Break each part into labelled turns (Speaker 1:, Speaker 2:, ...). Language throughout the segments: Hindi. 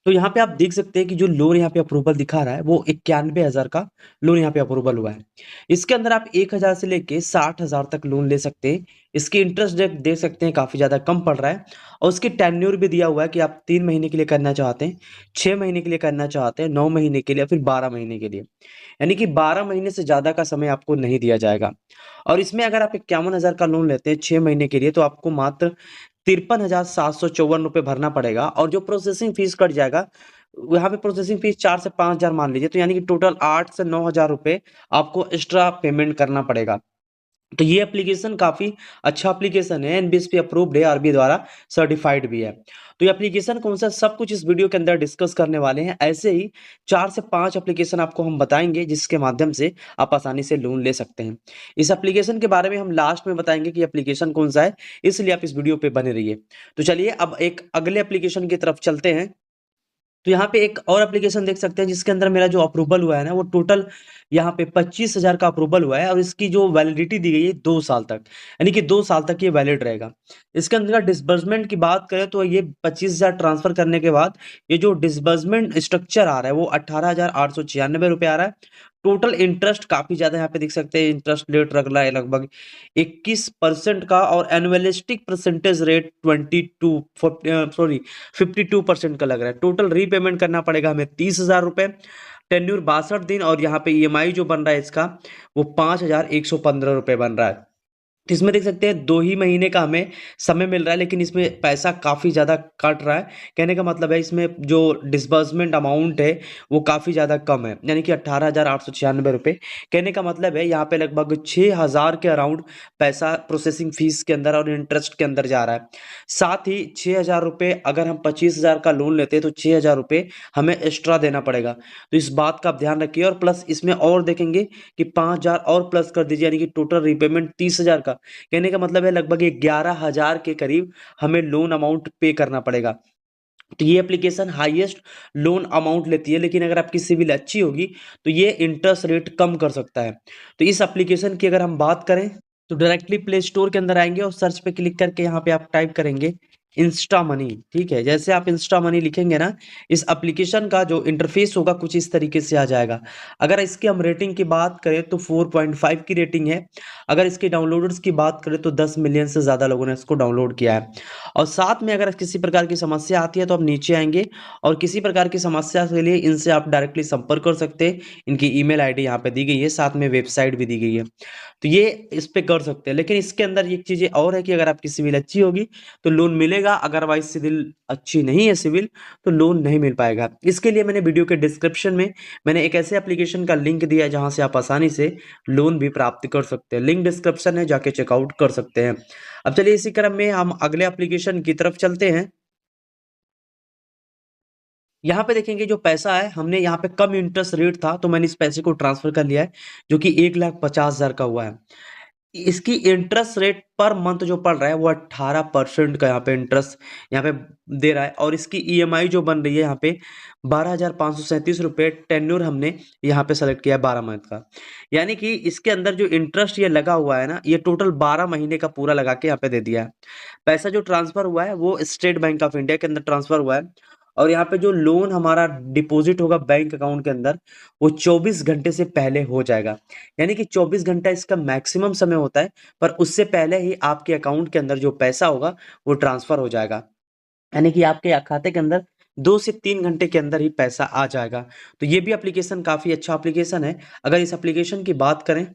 Speaker 1: तो यहाँ पे आप देख सकते हैं कि जो लोन यहाँ पे अप्रूवल दिखा रहा है वो 91,000 का लोन यहाँ पे अप्रूवल हुआ है। इसके अंदर आप 1,000 से लेके 60,000 तक लोन ले सकते हैं। इसकी इंटरेस्ट रेट देख सकते हैं काफ़ी ज़्यादा कम पड़ रहा है और उसकी टेन्योर भी दिया हुआ है कि आप 3 महीने के लिए करना चाहते हैं, 6 महीने के लिए करना चाहते हैं, 9 महीने के लिए या फिर 12 महीने के लिए। यानी कि 12 महीने से ज़्यादा का समय आपको नहीं दिया जाएगा। और इसमें अगर आप 51,000 का लोन लेते हैं 6 महीने के लिए तो आपको मात्र 53,754 रुपए भरना पड़ेगा और जो प्रोसेसिंग फीस कट जाएगा, यहाँ पे प्रोसेसिंग फीस 4 से 5,000 मान लीजिए, तो यानी कि टोटल 8 से 9,000 रुपए आपको एक्स्ट्रा पेमेंट करना पड़ेगा। तो ये एप्लीकेशन काफ़ी अच्छा एप्लीकेशन है, एनबीएसपी अप्रूव्ड है, आरबीआई द्वारा सर्टिफाइड भी है। तो ये एप्लीकेशन कौन-सा सब कुछ इस वीडियो के अंदर डिस्कस करने वाले हैं। ऐसे ही 4 से 5 एप्लीकेशन आपको हम बताएँगे जिसके माध्यम से आप आसानी से लोन ले सकते हैं। इस एप्लीकेशन के बारे में हम लास्ट में बताएँगे कि एप्लीकेशन कौन-सा है, इसलिए आप इस वीडियो पे बने रहिए। तो चलिए अब एक अगले एप्लीकेशन की तरफ चलते हैं। तो यहाँ पे एक और एप्लीकेशन देख सकते हैं जिसके अंदर मेरा जो अप्रूवल हुआ है ना वो टोटल यहाँ पे 25,000 का अप्रूवल हुआ है और इसकी जो वैलिडिटी दी गई है 2 साल तक। यानी कि 2 साल तक ये वैलिड रहेगा। इसके अंदर डिसबर्समेंट की बात करें तो ये 25,000 ट्रांसफर करने के बाद ये जो डिसबर्समेंट स्ट्रक्चर आ रहा है वो 18,896 रुपए आ रहा है। टोटल इंटरेस्ट काफ़ी ज़्यादा यहाँ पे देख सकते हैं, इंटरेस्ट रेट लग रहा है लगभग 21% का और एनुअलिस्टिक परसेंटेज रेट 52% का लग रहा है। टोटल रीपेमेंट करना पड़ेगा हमें 30,000 रुपए, टेन्योर 62 दिन और यहाँ पे ईएमआई जो बन रहा है इसका वो 5,115 रुपए बन रहा है। इसमें देख सकते हैं 2 ही महीने का हमें समय मिल रहा है, लेकिन इसमें पैसा काफ़ी ज़्यादा कट रहा है। कहने का मतलब है इसमें जो डिसबर्समेंट अमाउंट है, वो काफ़ी ज़्यादा कम है, यानी कि 18,896 रुपए। कहने का मतलब है यहाँ पे लगभग 6,000 के अराउंड पैसा प्रोसेसिंग फ़ीस के अंदर और इंटरेस्ट के अंदर जा रहा है। साथ ही 6,000 रुपए अगर हम 25,000 का लोन लेते हैं, तो 6,000 रुपए हमें एक्स्ट्रा देना पड़ेगा। तो इस बात का आप ध्यान रखिए और प्लस इसमें और देखेंगे कि 5,000 और प्लस कर दीजिए, यानी कि टोटल रीपेमेंट 30,000 का। कहने का मतलब है लगभग 11,000 के करीब हमें लोन अमाउंट पे करना पड़ेगा। तो ये एप्लीकेशन हाईएस्ट लोन अमाउंट लेती है, लेकिन अगर आपकी सिविल अच्छी होगी तो ये इंटरेस्ट रेट कम कर सकता है। तो इस एप्लीकेशन की अगर हम बात करें तो डायरेक्टली प्ले स्टोर के अंदर आएँगे और सर्च पे क्लिक करके यहाँ पे आप टाइप करेंगे इंस्टा मनी, ठीक है? जैसे आप इंस्टा मनी लिखेंगे ना, इस एप्लीकेशन का जो इंटरफ़ेस होगा कुछ इस तरीके से आ जाएगा। अगर इसकी हम रेटिंग की बात करें तो 4.5 की रेटिंग है। अगर इसके डाउनलोडर्स की बात करें तो 10 मिलियन से ज़्यादा लोगों ने इसको डाउनलोड किया है। और साथ में अगर किसी प्रकार की समस्या आती है तो आप नीचे आएँगे और किसी प्रकार की समस्या के लिए इनसे आप डायरेक्टली संपर्क कर सकते हैं। इनकी ईमेल आईडी यहाँ पे दी गई है, साथ में वेबसाइट भी दी गई है। तो ये इस पे कर सकते हैं, लेकिन इसके अंदर एक चीज़ें और है कि अगर आपकी सिविल अच्छी होगी तो लोन मिलेगा, अदरवाइज़ सिविल अच्छी नहीं है सिविल, तो लोन नहीं मिल पाएगा। इसके लिए मैंने वीडियो के डिस्क्रिप्शन में मैंने एक ऐसे एप्लीकेशन का लिंक दिया है जहाँ से आप आसानी से लोन भी प्राप्त कर सकते हैं। लिंक डिस्क्रिप्शन है, जाके चेकआउट कर सकते हैं। अब चलिए इसी क्रम में हम अगले एप्लीकेशन की तरफ चलते हैं। यहाँ पे देखेंगे जो पैसा है हमने यहाँ पे कम इंटरेस्ट रेट था तो मैंने इस पैसे को ट्रांसफ़र कर लिया है, जो कि 1,50,000 का हुआ है। इसकी इंटरेस्ट रेट पर मंथ जो पड़ रहा है वो 18% का यहाँ पे इंटरेस्ट यहाँ पे दे रहा है और इसकी ईएमआई जो बन रही है यहाँ पे 12,537 रुपए, टेन्योर हमने यहाँ पे सेलेक्ट किया है 12 मंथ का। यानी कि इसके अंदर जो इंटरेस्ट ये लगा हुआ है ना, ये टोटल 12 महीने का पूरा लगा के यहाँ पे दे दिया है। पैसा जो ट्रांसफ़र हुआ है वो स्टेट बैंक ऑफ इंडिया के अंदर ट्रांसफ़र हुआ है और यहाँ पे जो लोन हमारा डिपॉज़िट होगा बैंक अकाउंट के अंदर, वो 24 घंटे से पहले हो जाएगा। यानी कि 24 घंटा इसका मैक्सिमम समय होता है, पर उससे पहले ही आपके अकाउंट के अंदर जो पैसा होगा, वो ट्रांसफ़र हो जाएगा। यानी कि आपके खाते के अंदर 2 से 3 घंटे के अंदर ही पैसा आ जाएगा। तो ये भी एप्लीकेशन काफ़ी अच्छा एप्लीकेशन है। अगर इस एप्लीकेशन की बात करें,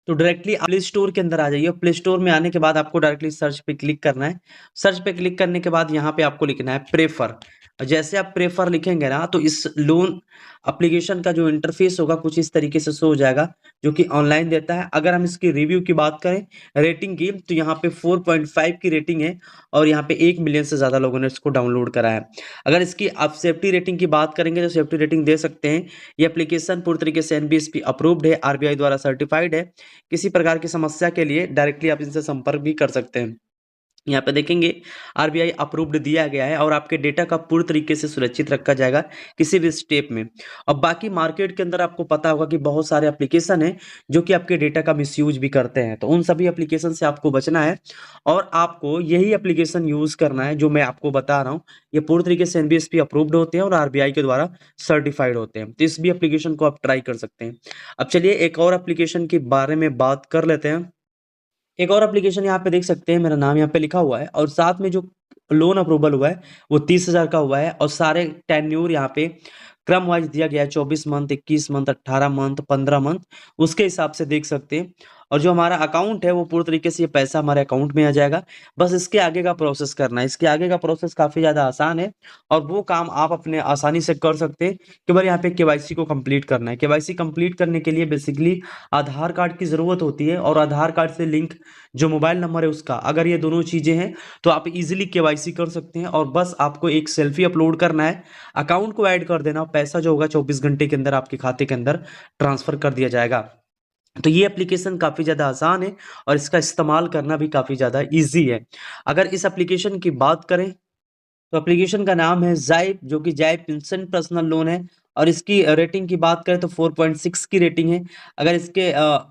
Speaker 1: तो डायरेक्टली प्ले स्टोर के अंदर आ जाइए। प्ले स्टोर में आने के बाद आपको डायरेक्टली सर्च पे क्लिक करना है। सर्च पे क्लिक करने के बाद यहाँ पे आपको लिखना है प्रेफ़र। जैसे आप प्रेफ़र लिखेंगे ना, तो इस लोन एप्लीकेशन का जो इंटरफ़ेस होगा कुछ इस तरीके से शो हो जाएगा, जो कि ऑनलाइन देता है। अगर हम इसकी रिव्यू की बात करें, रेटिंग की, तो यहाँ पे 4.5 की रेटिंग है और यहाँ पे 1 मिलियन से ज़्यादा लोगों ने इसको डाउनलोड करा है। अगर इसकी आप सेफ्टी रेटिंग की बात करेंगे, तो सेफ्टी रेटिंग दे सकते हैं। ये एप्लीकेशन पूरी तरीके से एनबीएसपी अप्रूव्ड है, आरबीआई द्वारा सर्टिफ़ाइड है। किसी प्रकार की समस्या के लिए डायरेक्टली आप इनसे संपर्क भी कर सकते हैं। यहाँ पे देखेंगे आरबीआई अप्रूव्ड दिया गया है और आपके डेटा का पूर्ण तरीके से सुरक्षित रखा जाएगा किसी भी स्टेप में। अब बाकी मार्केट के अंदर आपको पता होगा कि बहुत सारे एप्लीकेशन हैं जो कि आपके डेटा का मिसयूज भी करते हैं, तो उन सभी एप्लीकेशन से आपको बचना है और आपको यही एप्लीकेशन यूज करना है जो मैं आपको बता रहा हूँ। ये पूर्ण तरीके से एनबीएफसी अप्रूव्ड होते हैं और आरबीआई के द्वारा सर्टिफाइड होते हैं, तो इस भी एप्लीकेशन को आप ट्राई कर सकते हैं। अब चलिए एक और एप्लीकेशन के बारे में बात कर लेते हैं। एक और एप्लीकेशन यहाँ पे देख सकते हैं, मेरा नाम यहाँ पे लिखा हुआ है और साथ में जो लोन अप्रूवल हुआ है वो 30,000 का हुआ है और सारे टेन्योर यहाँ पे क्रम वाइज दिया गया है, 24 मंथ, 21 मंथ, 18 मंथ, 15 मंथ, उसके हिसाब से देख सकते हैं। और जो हमारा अकाउंट है वो पूरी तरीके से ये पैसा हमारे अकाउंट में आ जाएगा। बस इसके आगे का प्रोसेस करना है, इसके आगे का प्रोसेस काफ़ी ज़्यादा आसान है और वो काम आप अपने आसानी से कर सकते हैं। केवल यहाँ पे केवाईसी को कंप्लीट करना है। केवाईसी कंप्लीट करने के लिए बेसिकली आधार कार्ड की ज़रूरत होती है और आधार कार्ड से लिंक जो मोबाइल नंबर है उसका, अगर ये दोनों चीज़ें हैं तो आप इजीली केवाईसी कर सकते हैं और बस आपको एक सेल्फी अपलोड करना है, अकाउंट को ऐड कर देना, पैसा जो होगा 24 घंटे के अंदर आपके खाते के अंदर ट्रांसफर कर दिया जाएगा। तो ये एप्लीकेशन काफ़ी ज़्यादा आसान है और इसका इस्तेमाल करना भी काफ़ी ज़्यादा ईज़ी है। अगर इस एप्लीकेशन की बात करें तो एप्लीकेशन का नाम है ज़ाइप, जो कि ज़ाइप इंस्टेंट पर्सनल लोन है और इसकी रेटिंग की बात करें तो 4.6 की रेटिंग है। अगर इसके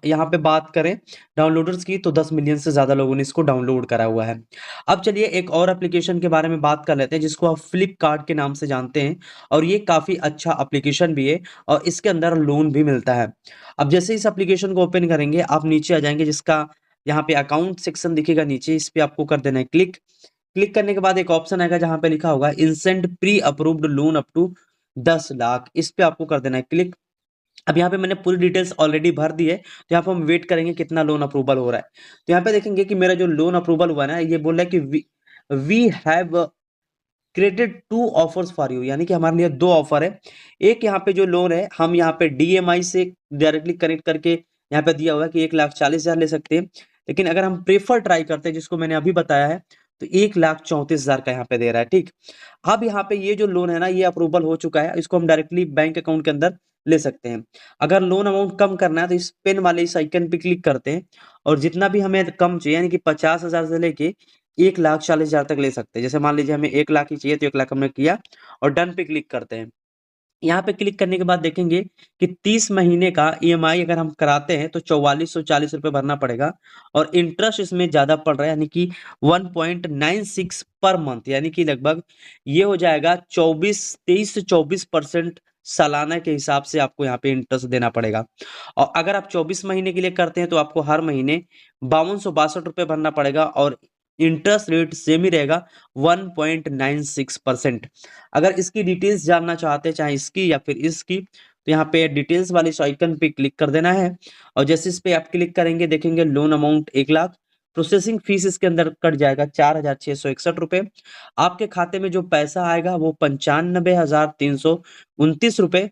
Speaker 1: यहाँ पे बात करें डाउनलोडर्स की तो 10 मिलियन से ज़्यादा लोगों ने इसको डाउनलोड करा हुआ है। अब चलिए एक और एप्लीकेशन के बारे में बात कर लेते हैं जिसको आप फ्लिपकार्ट के नाम से जानते हैं और ये काफ़ी अच्छा एप्लीकेशन भी है और इसके अंदर लोन भी मिलता है। अब जैसे इस एप्लीकेशन को ओपन करेंगे आप नीचे आ जाएँगे, जिसका यहाँ पे अकाउंट सेक्शन दिखेगा नीचे, इस पे आपको कर देना है क्लिक। क्लिक करने के बाद एक ऑप्शन आएगा जहाँ पे लिखा होगा instant pre approved loan up to 10 lakh, इस पे आपको कर देना है क्लिक। अब यहाँ पे मैंने पूरी डिटेल्स ऑलरेडी भर दी है, तो यहाँ पे हम वेट करेंगे कितना लोन अप्रूवल हो रहा है। तो यहाँ पे देखेंगे कि मेरा जो लोन अप्रूवल हुआ है ना, ये बोल रहा है कि we have created 2 offers for you, यानी कि हमारे लिए 2 ऑफर है। एक यहाँ पे जो लोन है हम यहाँ पे डीएमआई से डायरेक्टली कनेक्ट करके यहाँ पे दिया हुआ है कि 1,40,000 ले सकते हैं। लेकिन अगर हम प्रेफर ट्राई करते हैं जिसको मैंने अभी बताया है तो 1,34,000 का यहाँ पे दे रहा है, ठीक। अब यहाँ पे ये जो लोन है ना ये अप्रूवल हो चुका है, इसको हम डायरेक्टली बैंक अकाउंट के अंदर ले सकते हैं। अगर लोन अमाउंट कम करना है तो इस पेन वाले इस आइकन पे क्लिक करते हैं और जितना भी हमें कम चाहिए यानी कि 50,000 से लेके 1,40,000 तक ले सकते हैं। जैसे मान लीजिए हमें 1 लाख ही चाहिए तो 1 लाख हमने किया और डन पे क्लिक करते हैं। यहाँ पे क्लिक करने के बाद देखेंगे कि 30 महीने का ईएमआई अगर हम कराते हैं तो 4440 रुपए भरना पड़ेगा और इंटरेस्ट इसमें ज़्यादा पड़ रहा है यानी कि 1.96 पर मंथ, यानी कि लगभग ये हो जाएगा 23 से 24% सालाना के हिसाब से आपको यहाँ पे इंटरेस्ट देना पड़ेगा। और अगर आप 24 महीने के लिए करते हैं तो आपको हर महीने 5262 रुपए भरना पड़ेगा और इंटरेस्ट रेट सेम ही रहेगा 1.96%। अगर इसकी डिटेल्स जानना चाहते हैं चाहे इसकी या फिर इसकी, तो यहाँ पे डिटेल्स वाले इस आइकन पे क्लिक कर देना है और जैसे इस पे आप क्लिक करेंगे देखेंगे loan amount 1 lakh, processing fees इसके अंदर कट जाएगा 4,661 रुपए। आपके खाते में जो पैसा आएगा वो 95,329 रुपए।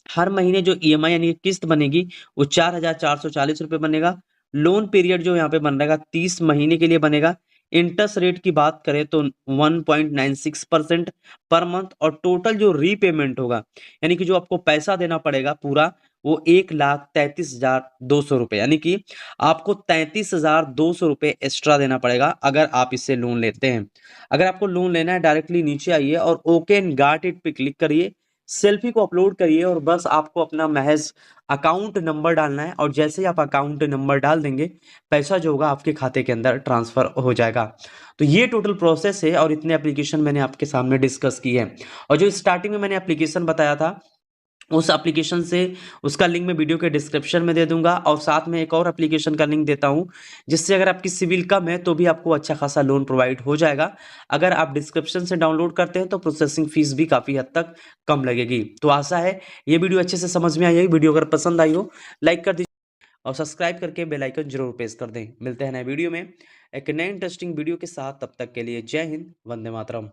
Speaker 1: हर महीने जो ईएमआई यानी किस्त बनेगी वो 4,440 रुपए बनेगा। लोन पीरियड जो यहाँ पे बन रहेगा 30 महीने के लिए बनेगा। इंटरेस्ट रेट की बात करें तो 1.96% पर मंथ और टोटल जो रीपेमेंट होगा यानी कि जो आपको पैसा देना पड़ेगा पूरा वो 1,33,200 रुपए, यानी कि आपको 33,200 रुपए एक्स्ट्रा देना पड़ेगा अगर आप इससे लोन लेते हैं। अगर आपको लोन लेना है डायरेक्टली नीचे आइए और ओके एंड गॉट इट पे क्लिक करिए, सेल्फी को अपलोड करिए और बस आपको अपना महज अकाउंट नंबर डालना है और जैसे ही आप अकाउंट नंबर डाल देंगे पैसा जो होगा आपके खाते के अंदर ट्रांसफर हो जाएगा। तो ये टोटल प्रोसेस है और इतने एप्लीकेशन मैंने आपके सामने डिस्कस की है और जो स्टार्टिंग में मैंने एप्लीकेशन बताया था उस एप्लीकेशन से उसका लिंक मैं वीडियो के डिस्क्रिप्शन में दे दूंगा और साथ में एक और एप्लीकेशन का लिंक देता हूं जिससे अगर आपकी सिविल कम है तो भी आपको अच्छा खासा लोन प्रोवाइड हो जाएगा। अगर आप डिस्क्रिप्शन से डाउनलोड करते हैं तो प्रोसेसिंग फीस भी काफ़ी हद तक कम लगेगी। तो आशा है ये वीडियो अच्छे से समझ में आई है। वीडियो अगर पसंद आई हो लाइक कर दीजिए और सब्सक्राइब करके बेल आइकन जरूर प्रेस कर दें। मिलते हैं नए वीडियो में एक नए इंटरेस्टिंग वीडियो के साथ, तब तक के लिए जय हिंद, वंदे मातरम।